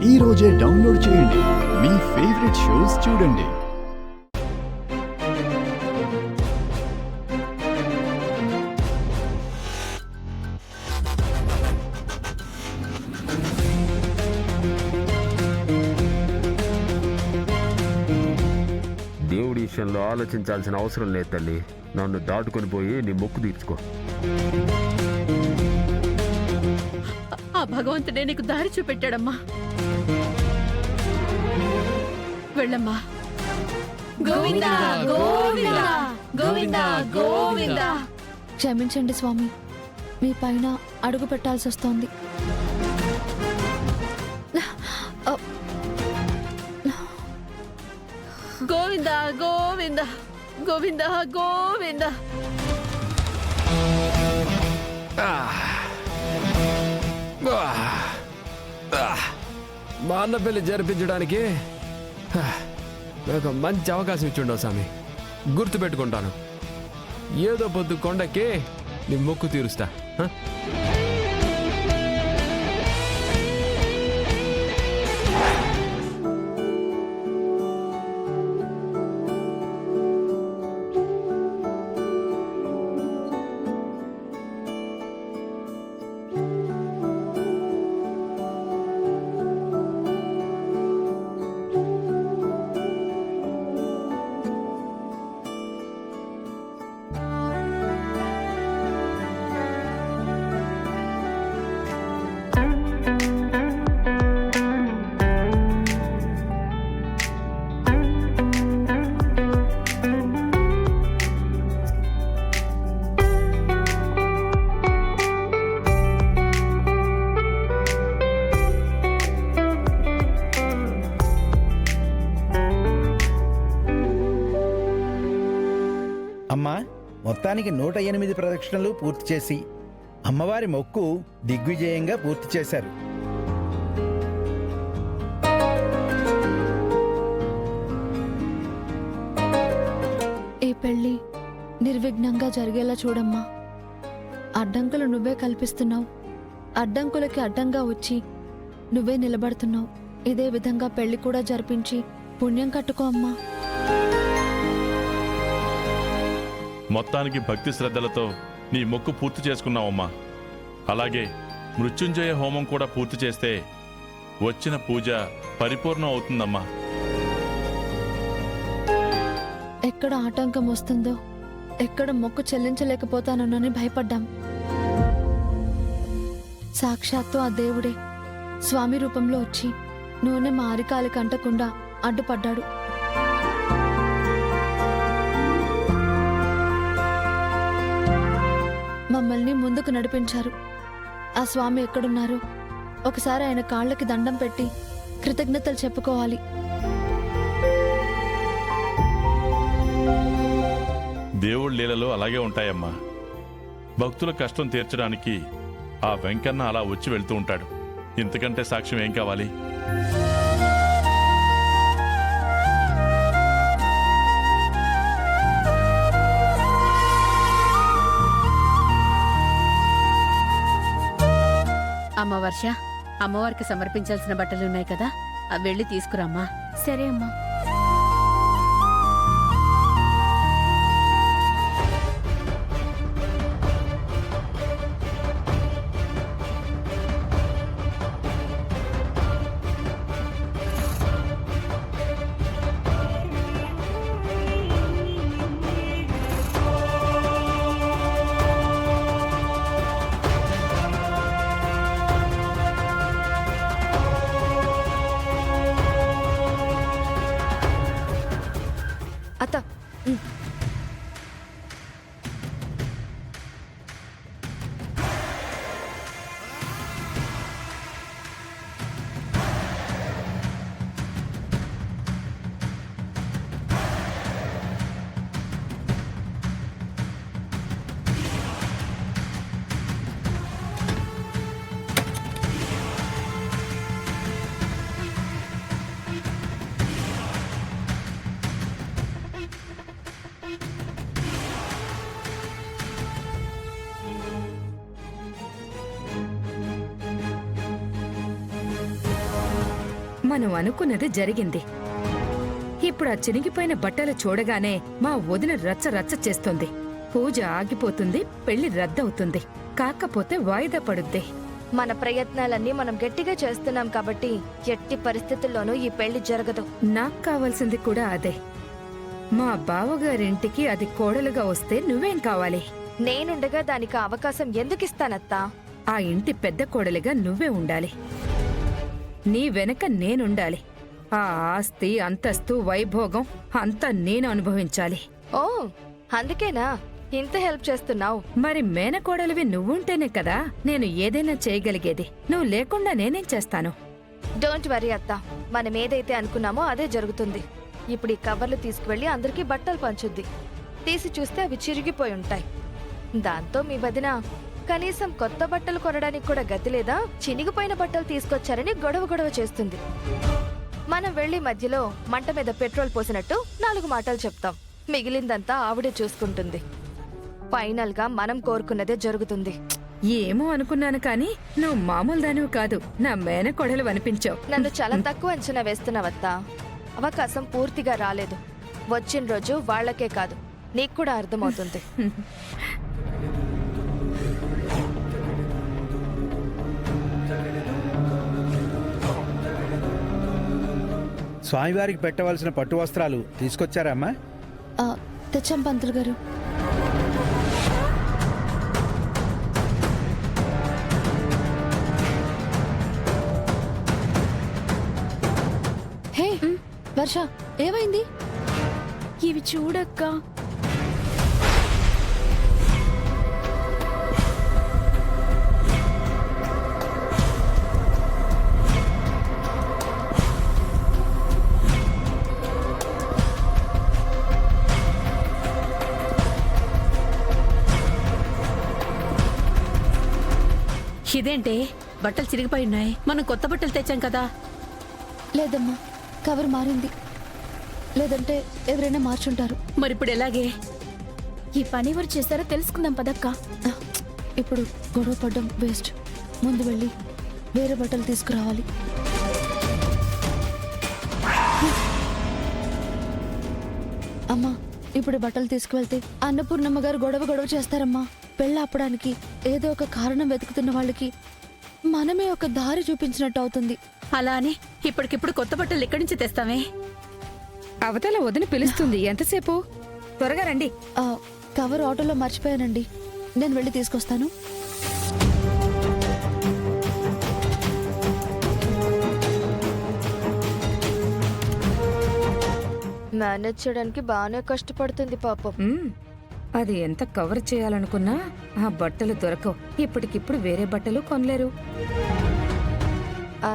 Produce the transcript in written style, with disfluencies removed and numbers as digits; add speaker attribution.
Speaker 1: ఈ రోజే డౌన్లోడ్ చేయండి. మీ ఫేవరెట్ షోస్ చూడండి.
Speaker 2: దేవుడి విషయంలో ఆలోచించాల్సిన అవసరం లేదు తల్లి. నన్ను దాటుకొని పోయి నీ మొక్కు తీర్చుకో.
Speaker 3: ఆ భగవంతుడే నీకు దారి చూపెట్టాడమ్మా. వెళ్ళమ్మా. గోవిందా గోవిందా గోవిందా గోవిందా.
Speaker 4: క్షమించండి స్వామి, మీ పైన అడుగు పెట్టాల్సి వస్తోంది.
Speaker 3: గోవిందా గోవిందా గోవిందా గోవిందా.
Speaker 5: మా అన్న పెళ్లి జరిపించడానికి నాకు మంచి అవకాశం ఇచ్చిండవు స్వామి. గుర్తుపెట్టుకుంటాను. ఏదో పొద్దు కొండకి నీ మొక్కు తీరుస్తా.
Speaker 6: అమ్మా, మొత్తానికి 108 ప్రదక్షిణలు పూర్తి చేసి అమ్మవారి మొక్కు దిగ్విజయంగా పూర్తి చేశారు.
Speaker 4: ఈ పెళ్లి నిర్విఘ్నంగా జరిగేలా చూడమ్మా. అడ్డంకులు నువ్వే కల్పిస్తున్నావు. అడ్డంకులకి అడ్డంగా వచ్చి నువ్వే నిలబడుతున్నావు. ఇదే విధంగా పెళ్లి కూడా జరిపించి పుణ్యం కట్టుకో అమ్మా.
Speaker 7: మొత్తానికి భక్తి శ్రద్ధలతో నీ మొక్కు పూర్తి చేసుకున్నావమ్మా. అలాగే మృత్యుంజయ హోమం కూడా పూర్తి చేస్తే వచ్చిన పూజ పరిపూర్ణం అవుతుందమ్మా.
Speaker 4: ఎక్కడ ఆటంకం వస్తుందో, ఎక్కడ మొక్కు చెల్లించలేకపోతానోనని భయపడ్డాం. సాక్షాత్తు ఆ దేవుడే స్వామి రూపంలో వచ్చి నూనె మా అరికాలికి అంటకుండా అడ్డుపడ్డాడు. మమ్మల్ని ముందుకు నడిపించారు. ఆ స్వామి ఎక్కడున్నారు? ఒకసారి ఆయన కాళ్ళకి దండం పెట్టి కృతజ్ఞతలు చెప్పుకోవాలి.
Speaker 7: దేవుడి లీలలు అలాగే ఉంటాయమ్మా. భక్తుల కష్టం తీర్చడానికి ఆ వెంకన్న అలా వచ్చి వెళ్తూ ఉంటాడు. ఇంతకంటే సాక్ష్యం ఏం కావాలి?
Speaker 3: అమ్మ వర్ష, అమ్మవారికి సమర్పించాల్సిన బట్టలు ఉన్నాయి కదా, అవి వెళ్ళి తీసుకురామ్మా.
Speaker 4: సరే అమ్మా.
Speaker 8: మనం అనుకున్నది జరిగింది. ఇప్పుడు ఆ చినిగిపోయిన బట్టలు చూడగానే మా వదిన రచ్చ రచ్చ చేస్తుంది. పూజ ఆగిపోతుంది, పెళ్లి రద్దవుతుంది. కాకపోతే వాయిదా పడుద్ది.
Speaker 9: మన ప్రయత్నాలన్నీ మనం గట్టిగా చేస్తున్నాం కాబట్టి ఎట్టి పరిస్థితుల్లోనూ ఈ పెళ్లి జరగదు.
Speaker 8: నాకు కావాల్సింది కూడా అదే. మా బావగారింటికి అది కోడలుగా వస్తే నువ్వేం కావాలి?
Speaker 9: నేనుండగా దానికి అవకాశం ఎందుకిస్తానత్తా?
Speaker 8: ఆ ఇంటి పెద్ద కోడలిగా నువ్వే ఉండాలి. నీ వెనక నేనుండాలి. ఆ ఆస్తి, అంతస్తు, వైభోగం అంతా నేను అనుభవించాలి.
Speaker 9: ఓ అందుకేనా ఇంత హెల్ప్ చేస్తున్నావు?
Speaker 8: మరి మేనకోడలివి నువ్వుంటేనే కదా నేను ఏదైనా చేయగలిగేది. నువ్వు లేకుండా నేనేం చేస్తాను?
Speaker 9: డోంట్ వరీ అత్తా, మనం ఏదైతే అనుకున్నామో అదే జరుగుతుంది. ఇప్పుడు ఈ కవర్లు తీసుకువెళ్లి అందరికీ బట్టలు పంచుద్ది. తీసి చూస్తే అవి చిరిగిపోయి ఉంటాయి. దాంతో మీ వదిన కనీసం కొత్త బట్టలు కొనడానికి కూడా గతి లేదా చినిగిపోయిన బట్టలు తీసుకొచ్చారని గొడవ చేస్తుంది. మనం వెళ్లి మధ్యలో మంట మీద పెట్రోల్ పోసినట్టు 4 మాటలు చెప్తాం. మిగిలిందంతా ఆవిడే చూసుకుంటుంది. ఫైనల్ గా మనం కోరుకున్నదే జరుగుతుంది.
Speaker 8: ఏమో అనుకున్నాను కానీ నువ్వు మామూలు దానివి కాదు. నా మేనకోడలు అనిపించావు.
Speaker 9: నన్ను చాలా తక్కువ అంచనా వేస్తున్నావత్తా. అవకాశం పూర్తిగా రాలేదు. వచ్చిన రోజు వాళ్లకే కాదు నీకు కూడా అర్థమవుతుంది.
Speaker 6: స్వామివారికి పెట్టవలసిన పట్టు వస్త్రాలు తీసుకొచ్చారా అమ్మా?
Speaker 4: తెచ్చాం పంతులు గారు. హే వర్ష, ఏమైంది?
Speaker 3: ఇవి చూడక్క. ఇదేంటే బట్టలు చిరిగిపోయి ఉన్నాయి. మనం కొత్త బట్టలు తెచ్చాం కదా.
Speaker 4: లేదమ్మా, కవర్ మారింది. లేదంటే ఎవరైనా మార్చుంటారు.
Speaker 3: మరిప్పుడు ఎలాగే?
Speaker 4: ఈ పని ఎవరు చేస్తారో తెలుసుకుందాం పదక్క. ఇప్పుడు గొడవ పడ్డం వేస్ట్. ముందు వెళ్ళి వేరే బట్టలు తీసుకురావాలి. అమ్మా, ఇప్పుడు బట్టలు తీసుకువెళ్తే అన్నపూర్ణమ్మ గారు గొడవ చేస్తారమ్మా. పెళ్ళాపడానికి ఏదో ఒక కారణం వెతుకుతున్న వాళ్ళకి మనమే ఒక దారి చూపించినట్టు అవుతుంది.
Speaker 3: అలా అని ఇప్పటికిప్పుడు కొత్త బట్టలు ఎక్కడి నుంచి తెస్తామే?
Speaker 8: అవతల వదిన పిలుస్తుంది. ఎంతసేపు? త్వరగా రండి.
Speaker 4: కవర్ ఆటోలో మర్చిపోయానండి. నేను వెళ్ళి తీసుకొస్తాను.
Speaker 9: మేనేజ్ చేయడానికి బాగానే కష్టపడుతుంది పాపం.
Speaker 8: అది ఎంత కవర్ చేయాలనుకున్నా ఆ బట్టలు దొరకవు. ఇప్పటికిప్పుడు వేరే బట్టలు కొనలేరు.
Speaker 9: ఆ